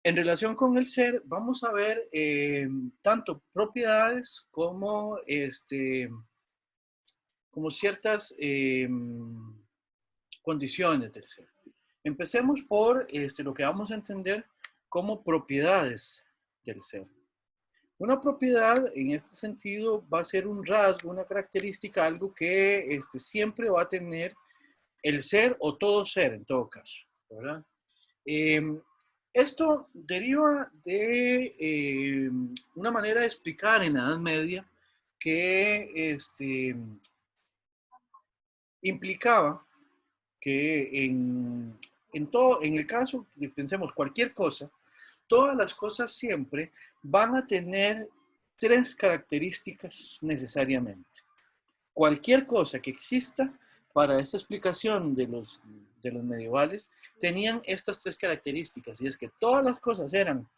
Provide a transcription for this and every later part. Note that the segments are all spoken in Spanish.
En relación con el ser, vamos a ver tanto propiedades como, como ciertas condiciones del ser. Empecemos por lo que vamos a entender como propiedades del ser. Una propiedad, en este sentido, va a ser un rasgo, una característica, algo que siempre va a tener el ser o todo ser, en todo caso, ¿verdad? Eh, Esto deriva de una manera de explicar en la Edad Media que implicaba que en el caso, pensemos cualquier cosa, todas las cosas siempre van a tener tres características necesariamente. Cualquier cosa que exista para esta explicación de los medievales tenían estas tres características, y es que todas las cosas eran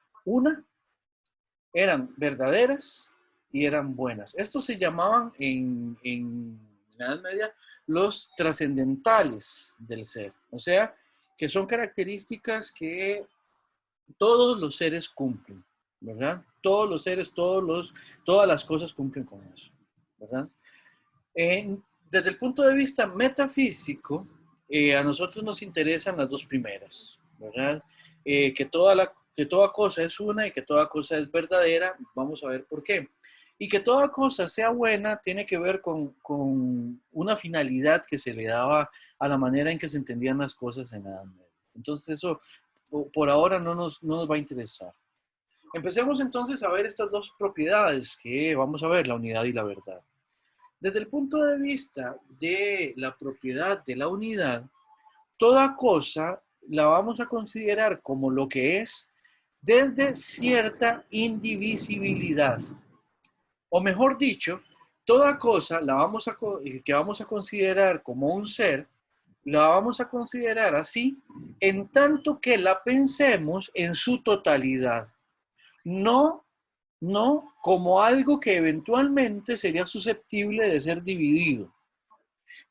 verdaderas y eran buenas. Estos se llamaban en la Edad Media los trascendentales del ser, o sea, que son características que todos los seres cumplen, ¿verdad? Todos los seres, todas las cosas cumplen con eso, ¿verdad? Desde el punto de vista metafísico, a nosotros nos interesan las dos primeras, ¿verdad? Que toda cosa es una y que toda cosa es verdadera. Vamos a ver por qué. Y que toda cosa sea buena tiene que ver con una finalidad que se le daba a la manera en que se entendían las cosas en la Edad Media. Entonces eso por ahora no nos va a interesar. Empecemos entonces a ver estas dos propiedades que vamos a ver, la unidad y la verdad. Desde el punto de vista de la propiedad de la unidad, toda cosa la vamos a considerar como lo que es desde cierta indivisibilidad. O mejor dicho, toda cosa que vamos a considerar como un ser, la vamos a considerar así en tanto que la pensemos en su totalidad. No, no como algo que eventualmente sería susceptible de ser dividido,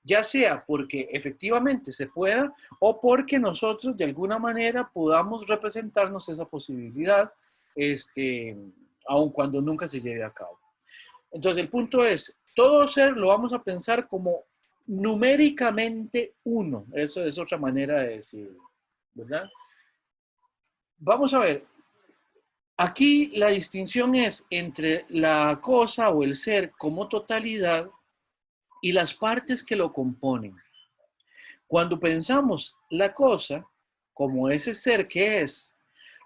ya sea porque efectivamente se pueda o porque nosotros de alguna manera podamos representarnos esa posibilidad, aun cuando nunca se lleve a cabo. Entonces el punto es, todo ser lo vamos a pensar como numéricamente uno. Eso es otra manera de decirlo, ¿verdad? Vamos a ver, aquí la distinción es entre la cosa o el ser como totalidad y las partes que lo componen. Cuando pensamos la cosa como ese ser que es,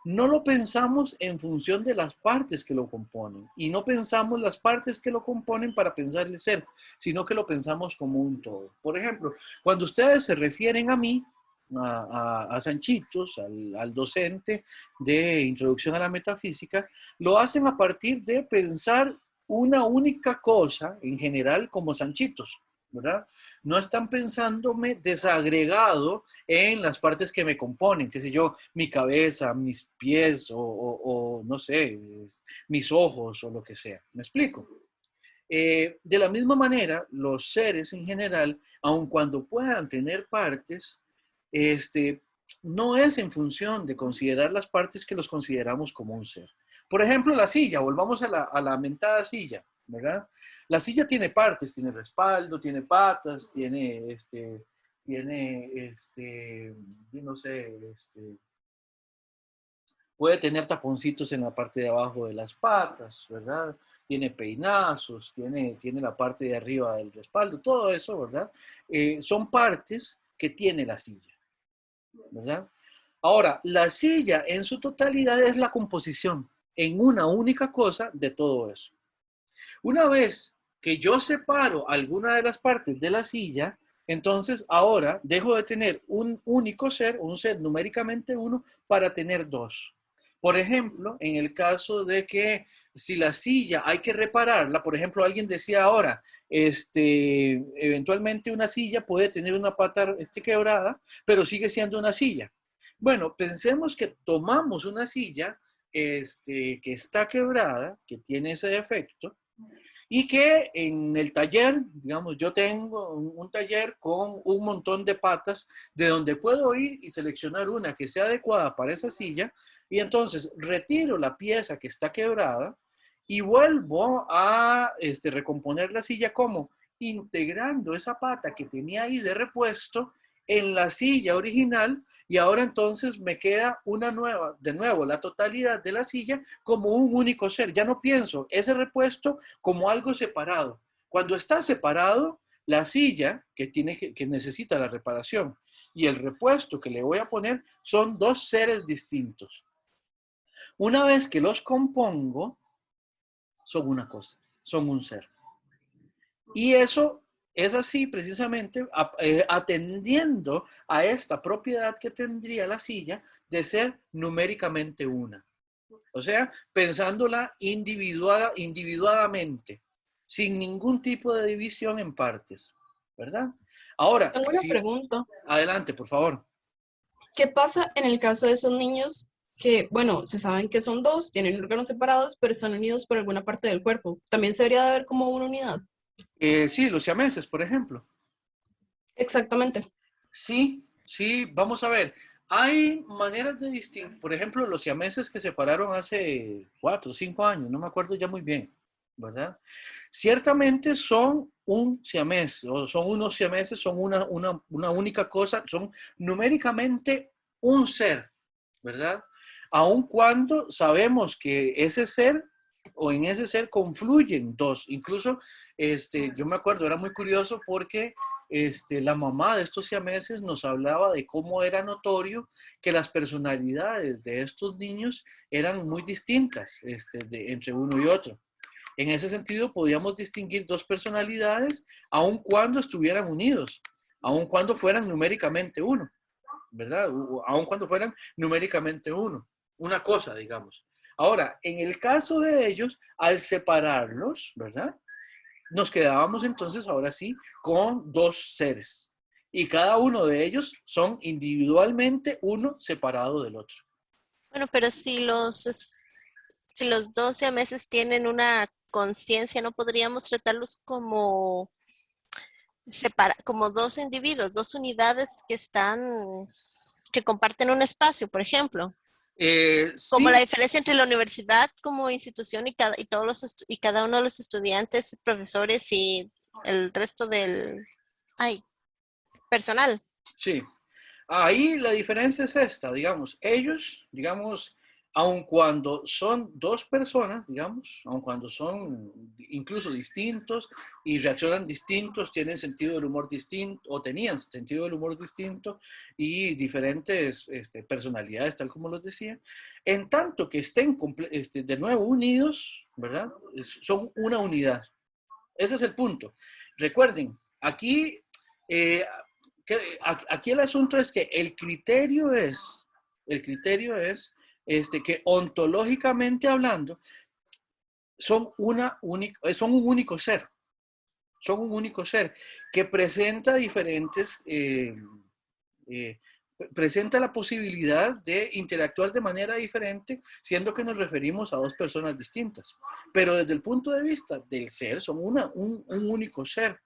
no lo pensamos en función de las partes que lo componen y no pensamos las partes que lo componen para pensar el ser, sino que lo pensamos como un todo. Por ejemplo, cuando ustedes se refieren a mí, a Sanchitos, al docente de Introducción a la Metafísica, lo hacen a partir de pensar una única cosa en general como Sanchitos, ¿verdad? No están pensándome desagregado en las partes que me componen, qué sé yo, mi cabeza, mis pies o no sé, mis ojos o lo que sea. ¿Me explico? De la misma manera, los seres en general, aun cuando puedan tener partes, este, no es en función de considerar las partes que los consideramos como un ser. Por ejemplo, la silla, volvamos a la mentada silla, ¿verdad? La silla tiene partes, tiene respaldo, tiene patas, no sé, puede tener taponcitos en la parte de abajo de las patas, ¿verdad? Tiene peinazos, tiene la parte de arriba del respaldo, todo eso, ¿verdad? Son partes que tiene la silla, ¿verdad? Ahora, la silla en su totalidad es la composición en una única cosa de todo eso. Una vez que yo separo alguna de las partes de la silla, entonces ahora dejo de tener un único ser, un ser numéricamente uno, para tener dos. Por ejemplo, en el caso de que si la silla hay que repararla, por ejemplo, alguien decía ahora, eventualmente una silla puede tener una pata quebrada, pero sigue siendo una silla. Bueno, pensemos que tomamos una silla que está quebrada, que tiene ese defecto, y que en el taller, digamos, yo tengo un taller con un montón de patas de donde puedo ir y seleccionar una que sea adecuada para esa silla, y entonces retiro la pieza que está quebrada y vuelvo a recomponer la silla como integrando esa pata que tenía ahí de repuesto en la silla original, y ahora entonces me queda una nueva, de nuevo, la totalidad de la silla como un único ser. Ya no pienso ese repuesto como algo separado. Cuando está separado, la silla que necesita la reparación y el repuesto que le voy a poner son dos seres distintos. Una vez que los compongo, son una cosa, son un ser. Y eso es así precisamente atendiendo a esta propiedad que tendría la silla de ser numéricamente una. O sea, pensándola individuadamente, sin ningún tipo de división en partes, ¿verdad? Ahora, Tengo una sí, pregunta. adelante, por favor. ¿Qué pasa en el caso de esos niños que, bueno, se saben que son dos, tienen órganos separados, pero están unidos por alguna parte del cuerpo? También se debería de ver como una unidad. Sí, los siameses, por ejemplo. Exactamente. Sí, sí, vamos a ver. Hay maneras de distinguir, por ejemplo, los siameses que se separaron hace 4 o 5 años, no me acuerdo ya muy bien, ¿verdad? Ciertamente son un siamés, o son unos siameses, son una única cosa, son numéricamente un ser, ¿verdad? Aun cuando sabemos que ese ser o en ese ser confluyen dos. Incluso, yo me acuerdo, era muy curioso porque la mamá de estos siameses nos hablaba de cómo era notorio que las personalidades de estos niños eran muy distintas entre uno y otro. En ese sentido, podíamos distinguir dos personalidades, aun cuando estuvieran unidos, aun cuando fueran numéricamente uno, ¿verdad? Aun cuando fueran numéricamente uno, una cosa, digamos. Ahora, en el caso de ellos, al separarlos, ¿verdad? Nos quedábamos entonces ahora sí con dos seres. Y cada uno de ellos son individualmente uno separado del otro. Bueno, pero si los 12 meses tienen una conciencia, ¿no podríamos tratarlos como, como dos individuos, dos unidades que comparten un espacio, por ejemplo? Como la Sí, diferencia entre la universidad como institución y cada uno de los estudiantes, profesores y el resto ay, personal. sí. Ahí la diferencia es esta, digamos, ellos, digamos, aun cuando son dos personas, digamos, aun cuando son incluso distintos y reaccionan distintos, tienen sentido del humor distinto o tenían sentido del humor distinto y diferentes personalidades, tal como los decía, en tanto que estén de nuevo unidos, ¿verdad? Son una unidad. Ese es el punto. Recuerden, aquí eh, aquí el asunto es que que ontológicamente hablando son un único ser, son un único ser que presenta eh, presenta la posibilidad de interactuar de manera diferente, siendo que nos referimos a dos personas distintas. Pero desde el punto de vista del ser, son un único ser.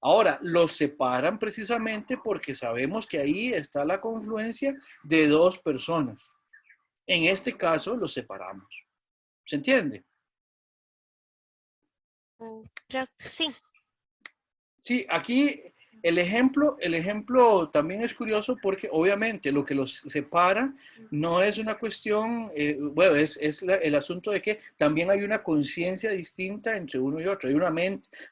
Ahora, los separan precisamente porque sabemos que ahí está la confluencia de dos personas. En este caso, los separamos. ¿Se entiende? Creo, sí. Sí, aquí el ejemplo también es curioso porque obviamente lo que los separa no es una cuestión, bueno, el asunto de que también hay una conciencia distinta entre uno y otro.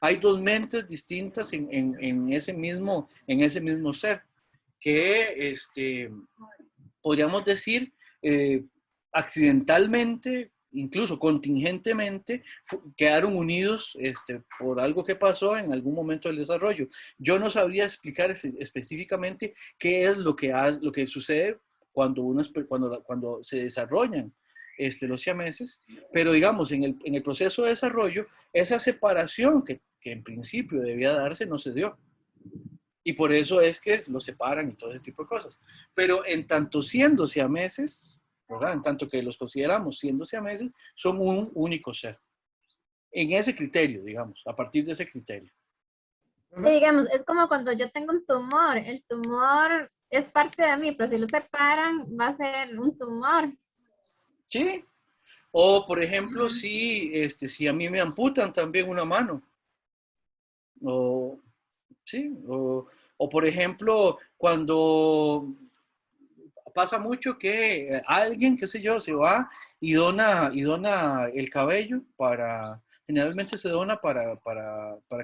Hay dos mentes distintas en ese mismo ser, que podríamos decir accidentalmente, incluso contingentemente, quedaron unidos por algo que pasó en algún momento del desarrollo. Yo no sabría explicar específicamente qué es lo que sucede cuando se desarrollan los siameses, pero digamos, en el proceso de desarrollo, esa separación que en principio debía darse no se dio. Y por eso es que los separan y todo ese tipo de cosas. Pero en tanto siendo siameses, ¿verdad? En tanto que los consideramos siendo siameses, son un único ser. en ese criterio, digamos, a partir de ese criterio. Sí, digamos, es como cuando yo tengo un tumor, el tumor es parte de mí, pero si lo separan va a ser un tumor. ¿Sí? O, por ejemplo, si a mí me amputan también una mano. O, sí, o por ejemplo, cuando pasa mucho que alguien, qué sé yo, se va y dona el cabello generalmente se dona para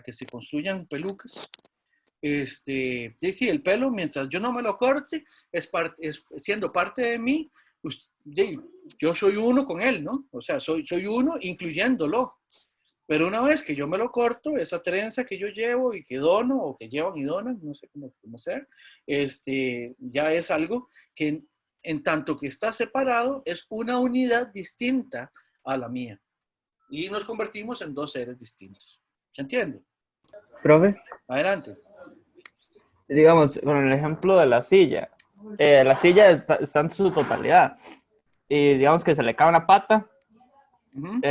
que se construyan pelucas. Sí, el pelo, mientras yo no me lo corte, siendo parte de mí, yo soy uno con él, ¿no? O sea, soy uno incluyéndolo. Pero una vez que yo me lo corto, esa trenza que yo llevo y que dono, o que llevan y donan, no sé cómo sea, ya es algo que en tanto que está separado, es una unidad distinta a la mía. Y nos convertimos en dos seres distintos. ¿Se entiende? Profe, Adelante. digamos, con el ejemplo de la silla está en su totalidad y digamos que se le cae una pata, Uh-huh.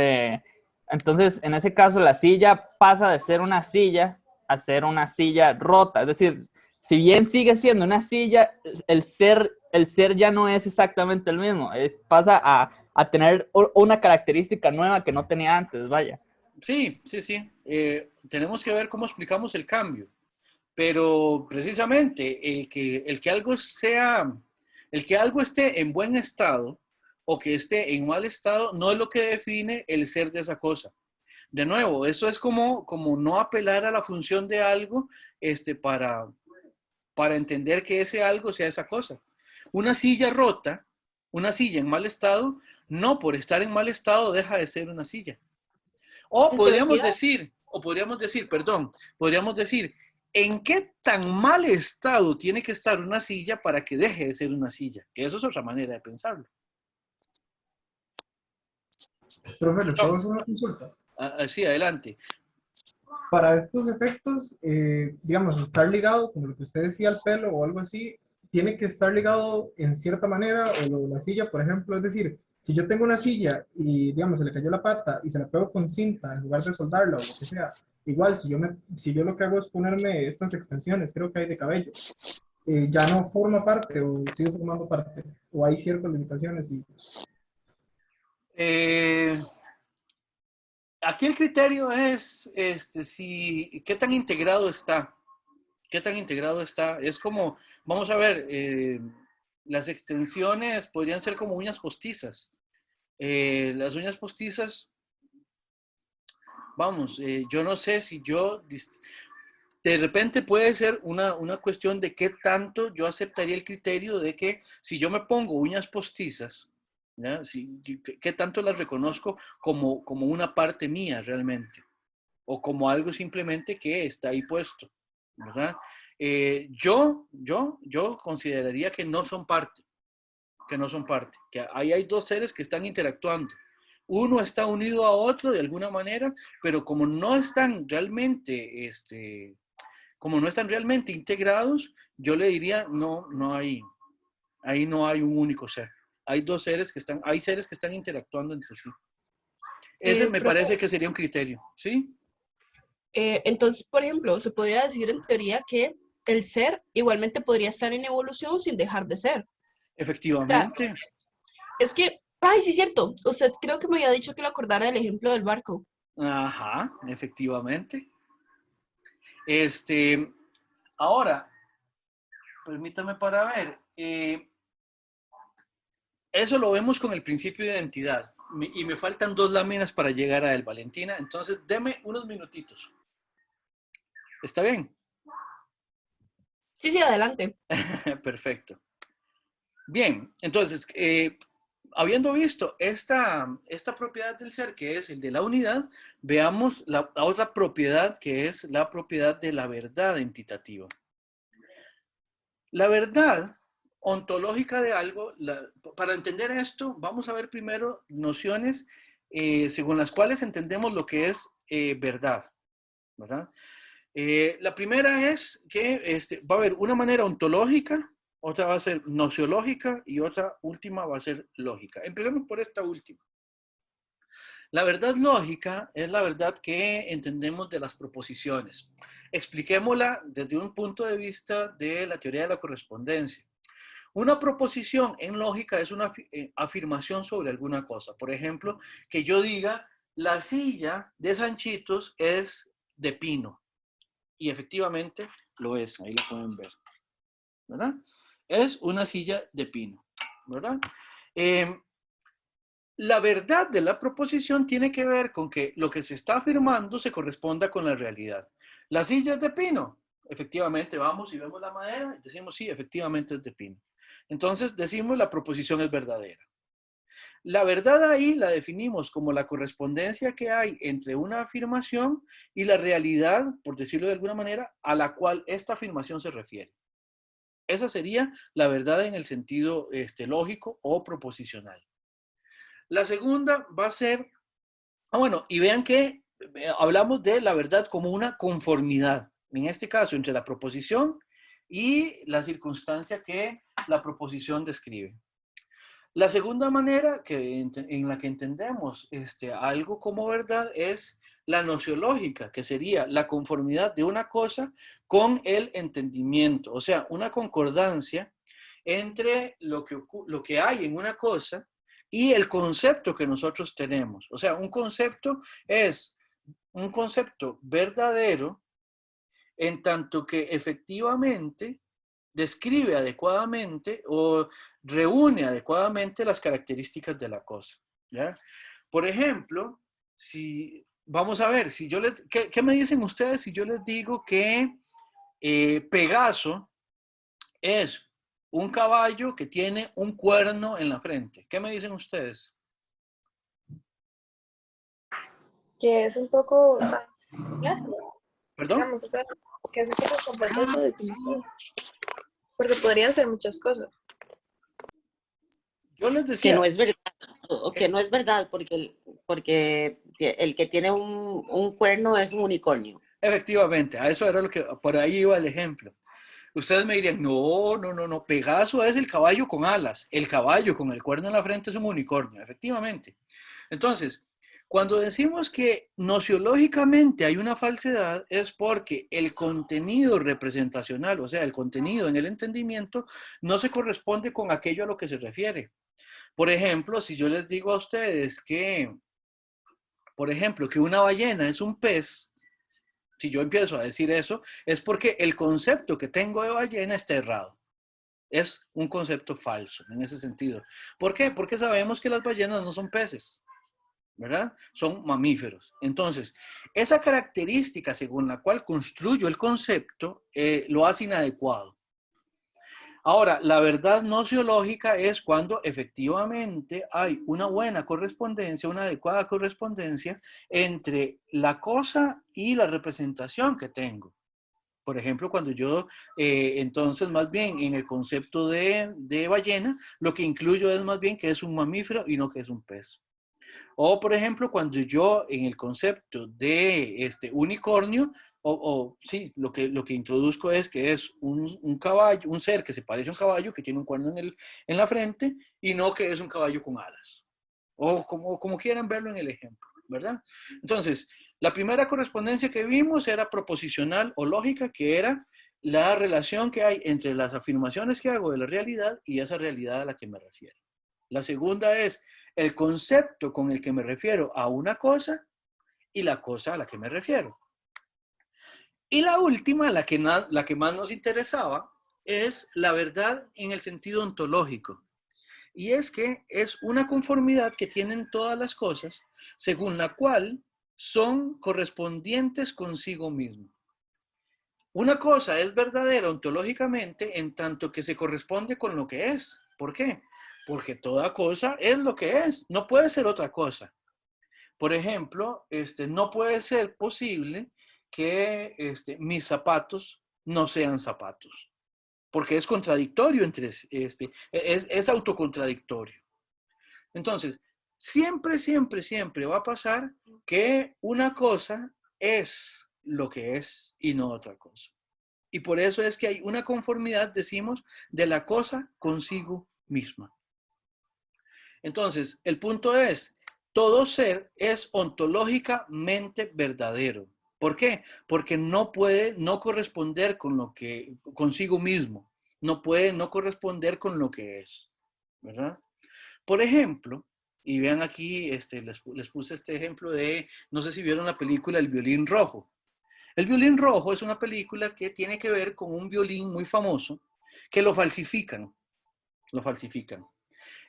entonces en ese caso la silla pasa de ser una silla a ser una silla rota, es decir, si bien sigue siendo una silla, el ser ya no es exactamente el mismo, pasa a tener una característica nueva que no tenía antes, vaya. Sí. Tenemos que ver cómo explicamos el cambio. Pero precisamente el que algo esté en buen estado o que esté en mal estado no es lo que define el ser de esa cosa. De nuevo, eso es como no apelar a la función de algo para entender que ese algo sea esa cosa. Una silla rota, una silla en mal estado, no por estar en mal estado deja de ser una silla. O podríamos decir, ¿en qué tan mal estado tiene que estar una silla para que deje de ser una silla? Que eso es otra manera de pensarlo. Profe, ¿le puedo hacer una consulta? Sí, adelante. Para estos efectos, digamos, estar ligado, como lo que usted decía, al pelo o algo así, tiene que estar ligado en cierta manera, o lo de la silla, por ejemplo, es decir, si yo tengo una silla y, digamos, se le cayó la pata y se la pego con cinta en lugar de soldarla o lo que sea, igual, si yo lo que hago es ponerme estas extensiones, creo que hay de cabello, ya no forma parte o sigue formando parte, o hay ciertas limitaciones. Aquí el criterio es qué tan integrado está. ¿Qué tan integrado está? Es como, vamos a ver, las extensiones podrían ser como uñas postizas. Las uñas postizas, vamos, yo no sé si de repente puede ser una cuestión de qué tanto yo aceptaría el criterio de que si yo me pongo uñas postizas, ¿ya? ¿Qué tanto las reconozco como una parte mía realmente? O como algo simplemente que está ahí puesto, ¿verdad? Yo consideraría que no son parte, que ahí hay dos seres que están interactuando. Uno está unido a otro de alguna manera, pero como no están realmente, integrados, yo le diría, ahí no hay un único ser. Hay seres que están interactuando entre sí. Ese me parece que sería un criterio, ¿sí? Entonces, por ejemplo, se podría decir en teoría que el ser igualmente podría estar en evolución sin dejar de ser. Efectivamente. O sea, es que, ay, sí es cierto, usted creo que me había dicho que lo acordara del ejemplo del barco. Ajá, efectivamente. Ahora, permítame para ver. Eso lo vemos con el principio de identidad. Y me faltan 2 láminas para llegar a él, Valentina. Entonces, deme unos minutitos. ¿Está bien? Sí, adelante. Perfecto. Bien, entonces, habiendo visto esta propiedad del ser, que es el de la unidad, veamos la otra propiedad, que es la propiedad de la verdad entitativa. La verdad ontológica de algo, para entender esto, vamos a ver primero nociones según las cuales entendemos lo que es verdad, ¿verdad? La primera es que va a haber una manera ontológica, otra va a ser nociológica y otra última va a ser lógica. Empecemos por esta última. La verdad lógica es la verdad que entendemos de las proposiciones. Expliquémosla desde un punto de vista de la teoría de la correspondencia. Una proposición en lógica es una afirmación sobre alguna cosa. Por ejemplo, que yo diga, la silla de Sanchitos es de pino. Y efectivamente lo es, ahí lo pueden ver, ¿verdad? Es una silla de pino, ¿verdad? La verdad de la proposición tiene que ver con que lo que se está afirmando se corresponda con la realidad. La silla es de pino. Efectivamente, vamos y vemos la madera y decimos, sí, efectivamente es de pino. Entonces decimos la proposición es verdadera. La verdad ahí la definimos como la correspondencia que hay entre una afirmación y la realidad, por decirlo de alguna manera, a la cual esta afirmación se refiere. Esa sería la verdad en el sentido lógico o proposicional. La segunda va a ser, bueno, y vean que hablamos de la verdad como una conformidad, en este caso entre la proposición y la circunstancia que la proposición describe. La segunda manera en la que entendemos algo como verdad es la nociológica, que sería la conformidad de una cosa con el entendimiento, o sea, una concordancia entre lo que hay en una cosa y el concepto que nosotros tenemos. O sea, un concepto es un concepto verdadero en tanto que efectivamente describe adecuadamente o reúne adecuadamente las características de la cosa, ¿ya? Por ejemplo, vamos a ver, ¿qué me dicen ustedes si yo les digo que Pegaso es un caballo que tiene un cuerno en la frente? ¿Qué me dicen ustedes? Que es un poco, ¿Perdón? digamos, o sea, que es un poco complejo su definición, porque podrían ser muchas cosas. Yo les Que decía, no es verdad, o que no es verdad, porque el que tiene un cuerno es un unicornio. efectivamente, a eso era por ahí iba el ejemplo. Ustedes me dirían, no, Pegaso es el caballo con alas. El caballo con el cuerno en la frente es un unicornio, efectivamente. Entonces, cuando decimos que nociológicamente hay una falsedad, es porque el contenido representacional, o sea, el contenido en el entendimiento, no se corresponde con aquello a lo que se refiere. Por ejemplo, si yo les digo a ustedes que, por ejemplo, que una ballena es un pez, si yo empiezo a decir eso, es porque el concepto que tengo de ballena está errado. Es un concepto falso en ese sentido. ¿Por qué? Porque sabemos que las ballenas no son peces, ¿verdad? Son mamíferos. Entonces, esa característica según la cual construyo el concepto lo hace inadecuado. Ahora, la verdad nociológica es cuando efectivamente hay una buena correspondencia, una adecuada correspondencia entre la cosa y la representación que tengo. Por ejemplo, cuando yo, entonces más bien en el concepto de ballena, lo que incluyo es más bien que es un mamífero y no que es un pez. O, por ejemplo, cuando yo en el concepto de unicornio, sí, lo que introduzco es que es un caballo, un ser que se parece a un caballo, que tiene un cuerno en la frente, y no que es un caballo con alas. O como quieran verlo en el ejemplo, ¿verdad? Entonces, la primera correspondencia que vimos era proposicional o lógica, que era la relación que hay entre las afirmaciones que hago de la realidad y esa realidad a la que me refiero. La segunda es el concepto con el que me refiero a una cosa y la cosa a la que me refiero. Y la última, la que más nos interesaba, es la verdad en el sentido ontológico. Y es que es una conformidad que tienen todas las cosas, según la cual son correspondientes consigo mismo. Una cosa es verdadera ontológicamente en tanto que se corresponde con lo que es. ¿Por qué? Porque toda cosa es lo que es, no puede ser otra cosa. Por ejemplo, no puede ser posible que mis zapatos no sean zapatos, porque es contradictorio es autocontradictorio. Entonces, siempre va a pasar que una cosa es lo que es y no otra cosa. Y por eso es que hay una conformidad, decimos, de la cosa consigo misma. Entonces, el punto es, todo ser es ontológicamente verdadero. ¿Por qué? Porque no puede no corresponder con lo que, consigo mismo. No puede no corresponder con lo que es, ¿verdad? Por ejemplo, y vean aquí, les puse este ejemplo de, no sé si vieron la película El violín rojo. El violín rojo es una película que tiene que ver con un violín muy famoso que lo falsifican. Lo falsifican.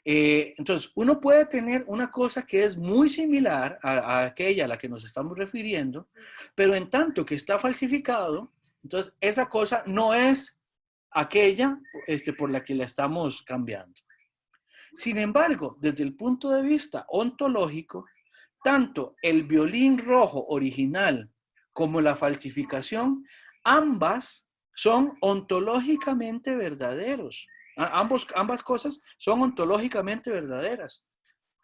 Entonces, uno puede tener una cosa que es muy similar a aquella a la que nos estamos refiriendo, pero en tanto que está falsificado, entonces esa cosa no es aquella por la que la estamos cambiando. Sin embargo, desde el punto de vista ontológico, tanto el violín rojo original como la falsificación, ambas son ontológicamente verdaderos. Ambas cosas son ontológicamente verdaderas.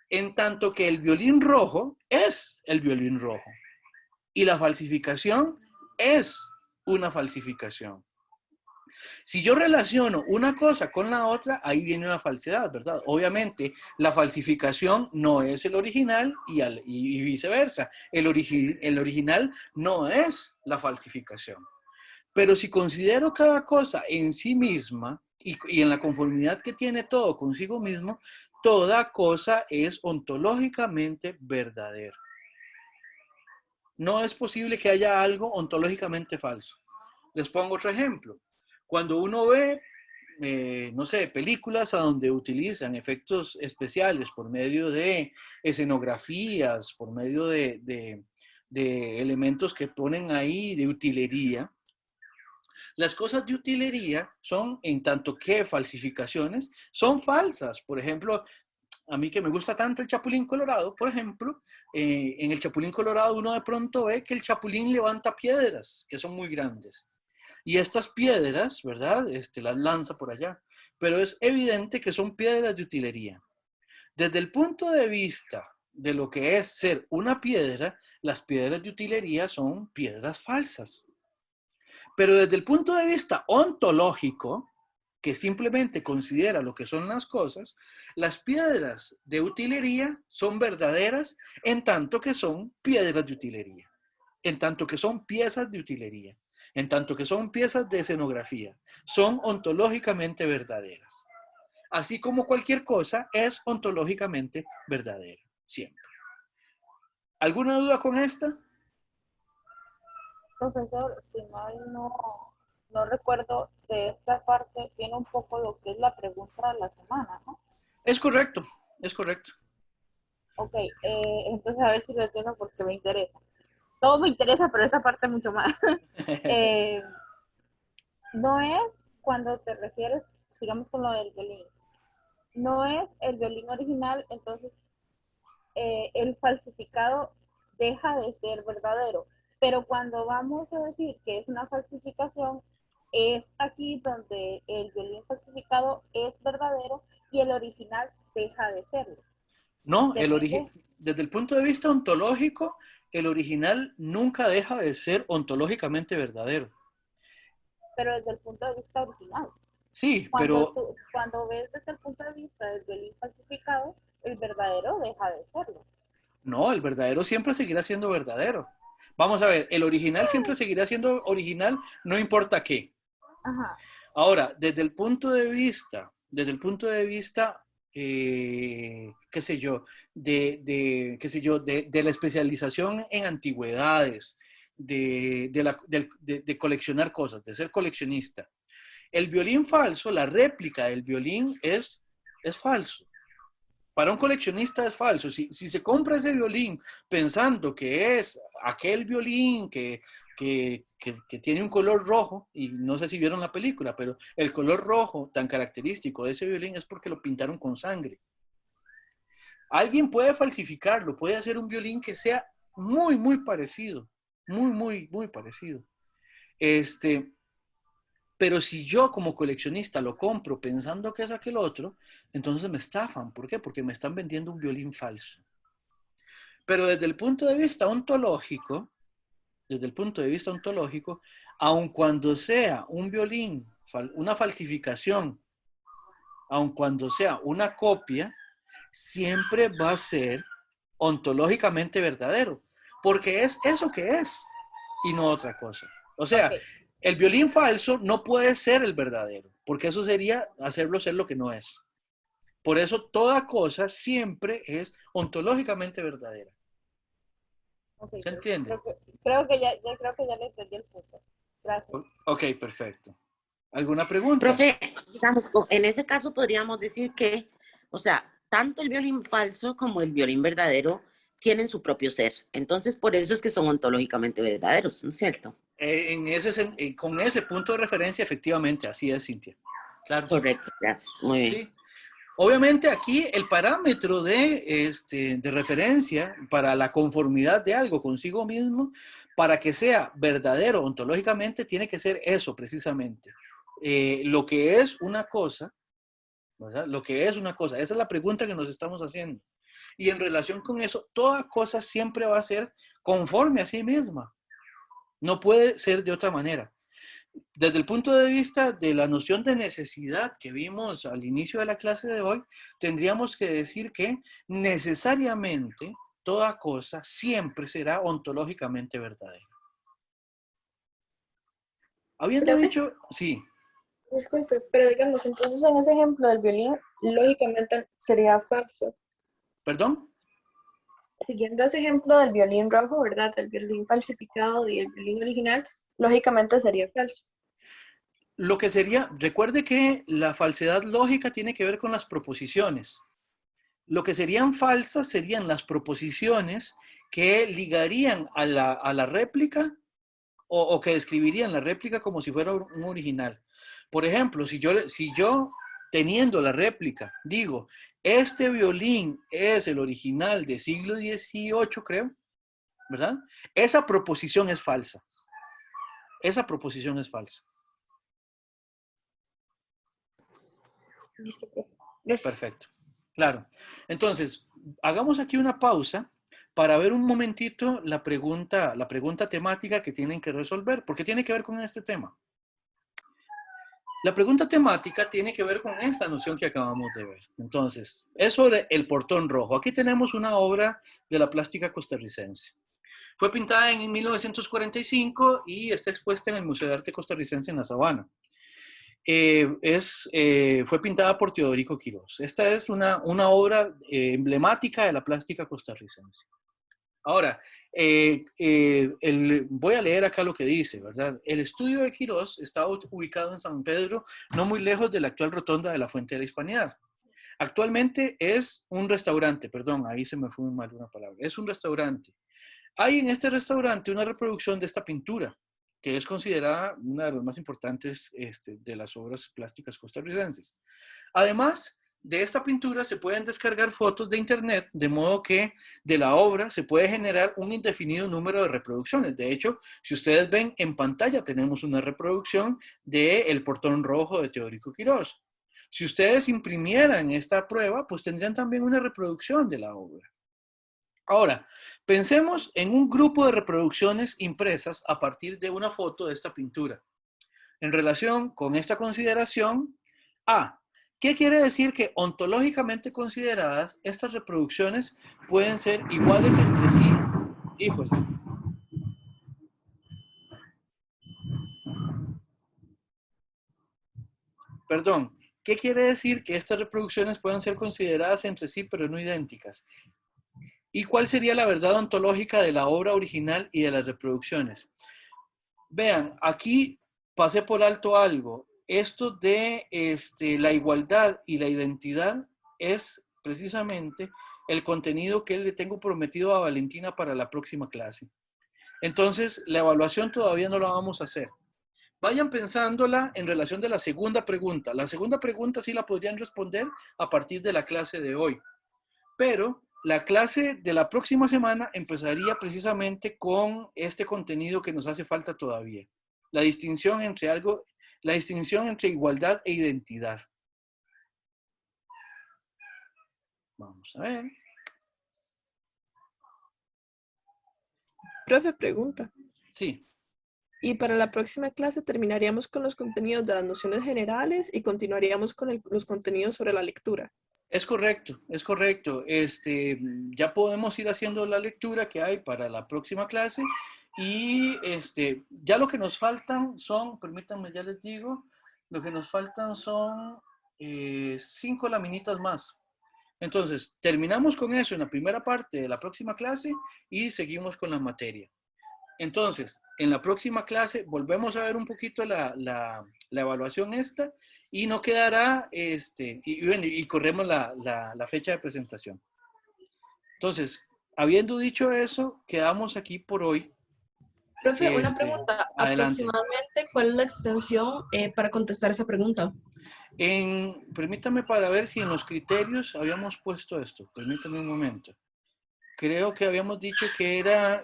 En tanto que el violín rojo es el violín rojo y la falsificación es una falsificación. Si yo relaciono una cosa con la otra, ahí viene una falsedad, ¿verdad? Obviamente, la falsificación no es el original y viceversa. El original no es la falsificación. Pero si considero cada cosa en sí misma y en la conformidad que tiene todo consigo mismo, toda cosa es ontológicamente verdadera. No es posible que haya algo ontológicamente falso. Les pongo otro ejemplo. Cuando uno ve, no sé, películas a donde utilizan efectos especiales por medio de escenografías, por medio de elementos que ponen ahí de utilería, las cosas de utilería son, en tanto que falsificaciones, son falsas. Por ejemplo, a mí que me gusta tanto el Chapulín Colorado, por ejemplo, en el Chapulín Colorado uno de pronto ve que el Chapulín levanta piedras que son muy grandes. Y estas piedras, ¿verdad? Las lanza por allá. Pero es evidente que son piedras de utilería. Desde el punto de vista de lo que es ser una piedra, las piedras de utilería son piedras falsas. Pero desde el punto de vista ontológico, que simplemente considera lo que son las cosas, las piedras de utilería son verdaderas en tanto que son piedras de utilería, en tanto que son piezas de utilería, en tanto que son piezas de escenografía, son ontológicamente verdaderas. Así como cualquier cosa es ontológicamente verdadera, siempre. ¿Alguna duda con esta? Profesor, si mal no recuerdo, de esta parte viene un poco lo que es la pregunta de la semana, ¿no? Es correcto, es correcto. Ok, entonces a ver si lo entiendo porque me interesa. Todo me interesa, pero esta parte mucho más. No es cuando te refieres, digamos con lo del violín, no es el violín original, entonces el falsificado deja de ser verdadero. Pero cuando vamos a decir que es una falsificación, es aquí donde el violín falsificado es verdadero y el original deja de serlo. No, desde el punto de vista ontológico, el original nunca deja de ser ontológicamente verdadero. Pero desde el punto de vista original. Sí, pero... Cuando ves desde el punto de vista del violín falsificado, el verdadero deja de serlo. No, el verdadero siempre seguirá siendo verdadero. Vamos a ver, el original siempre seguirá siendo original, no importa qué. Ajá. Ahora, desde el punto de vista, qué sé yo, de la especialización en antigüedades, de coleccionar cosas, de ser coleccionista. El violín falso, la réplica del violín es falso. Para un coleccionista es falso. Si se compra ese violín pensando que es aquel violín que tiene un color rojo, y no sé si vieron la película, pero el color rojo tan característico de ese violín es porque lo pintaron con sangre. Alguien puede falsificarlo, puede hacer un violín que sea muy, muy parecido, muy parecido. Pero si yo como coleccionista lo compro pensando que es aquel otro, entonces me estafan. ¿Por qué? Porque me están vendiendo un violín falso. Pero desde el punto de vista ontológico, aun cuando sea un violín, una falsificación, aun cuando sea una copia, siempre va a ser ontológicamente verdadero, porque es eso que es y no otra cosa. O sea, Ok. el violín falso no puede ser el verdadero, porque eso sería hacerlo ser lo que no es. Por eso toda cosa siempre es ontológicamente verdadera. Ok, ¿Se pues, entiende? creo que ya le entendí el punto. Gracias. Ok, perfecto. ¿Alguna pregunta? Profe, digamos, en ese caso podríamos decir que, o sea, tanto el violín falso como el violín verdadero tienen su propio ser. Entonces, por eso es que son ontológicamente verdaderos, ¿no es cierto? Con ese punto de referencia, efectivamente, así es, Cintia. Claro. Correcto, gracias. Muy bien. Sí. Obviamente aquí el parámetro de referencia para la conformidad de algo consigo mismo, para que sea verdadero ontológicamente, tiene que ser eso precisamente. Lo que es una cosa, ¿verdad? Lo que es una cosa, esa es la pregunta que nos estamos haciendo. Y en relación con eso, toda cosa siempre va a ser conforme a sí misma. No puede ser de otra manera. Desde el punto de vista de la noción de necesidad que vimos al inicio de la clase de hoy, tendríamos que decir que necesariamente toda cosa siempre será ontológicamente verdadera. Habiendo Profe, dicho, sí, disculpe, pero digamos, entonces en ese ejemplo del violín, lógicamente sería falso. perdón, Siguiendo ese ejemplo del violín rojo, ¿verdad? Del violín falsificado y el violín original, lógicamente sería falso. lo que sería, recuerde que la falsedad lógica tiene que ver con las proposiciones. Lo que serían falsas serían las proposiciones que ligarían a la réplica o que describirían la réplica como si fuera un original. Por ejemplo, si yo teniendo la réplica digo, este violín es el original del siglo XVIII, creo, ¿verdad? Esa proposición es falsa. Esa proposición es falsa. Listo, profe. Gracias. Perfecto. Claro. Entonces, hagamos aquí una pausa para ver un momentito la pregunta temática que tienen que resolver, porque tiene que ver con este tema. La pregunta temática tiene que ver con esta noción que acabamos de ver. Entonces, es sobre el portón rojo. Aquí tenemos una obra de la plástica costarricense. Fue pintada en 1945 y está expuesta en el Museo de Arte Costarricense en La Sabana. Fue pintada por Teodorico Quirós. Esta es una obra emblemática de la plástica costarricense. Ahora, voy a leer acá lo que dice, ¿verdad? El estudio de Quirós está ubicado en San Pedro, no muy lejos de la actual rotonda de la Fuente de la Hispanidad. Actualmente es un restaurante, perdón, ahí se me fue mal una palabra, es un restaurante. Hay en este restaurante una reproducción de esta pintura, que es considerada una de las más importantes de las obras plásticas costarricenses. Además de esta pintura se pueden descargar fotos de internet, de modo que de la obra se puede generar un indefinido número de reproducciones. De hecho, si ustedes ven en pantalla tenemos una reproducción de El portón rojo de Teodorico Quirós. Si ustedes imprimieran esta prueba, pues tendrían también una reproducción de la obra. Ahora, pensemos en un grupo de reproducciones impresas a partir de una foto de esta pintura. En relación con esta consideración, A, ¿qué quiere decir que ontológicamente consideradas estas reproducciones pueden ser iguales entre sí? Híjole. Perdón, ¿qué quiere decir que estas reproducciones pueden ser consideradas entre sí pero no idénticas? ¿Y cuál sería la verdad ontológica de la obra original y de las reproducciones? Vean, aquí pasé por alto algo. Esto de la igualdad y la identidad es precisamente el contenido que le tengo prometido a Valentina para la próxima clase. Entonces, la evaluación todavía no la vamos a hacer. Vayan pensándola en relación de la segunda pregunta. La segunda pregunta sí la podrían responder a partir de la clase de hoy. Pero la clase de la próxima semana empezaría precisamente con este contenido que nos hace falta todavía. La distinción entre igualdad e identidad. Vamos a ver. Profe, pregunta. Sí. Y para la próxima clase terminaríamos con los contenidos de las nociones generales y continuaríamos con los contenidos sobre la lectura. Es correcto, es correcto. Ya podemos ir haciendo la lectura que hay para la próxima clase y ya lo que nos faltan son, permítanme, ya les digo, lo que nos faltan son 5 laminitas más. Entonces, terminamos con eso en la primera parte de la próxima clase y seguimos con la materia. Entonces, en la próxima clase volvemos a ver un poquito la evaluación esta y no quedará, y corremos la fecha de presentación. Entonces, habiendo dicho eso, quedamos aquí por hoy. Profe, una pregunta. Adelante. Aproximadamente, ¿cuál es la extensión para contestar esa pregunta? Permítame para ver si en los criterios habíamos puesto esto. Permítame un momento. Creo que habíamos dicho que era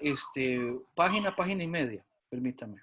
página y media. Permítame.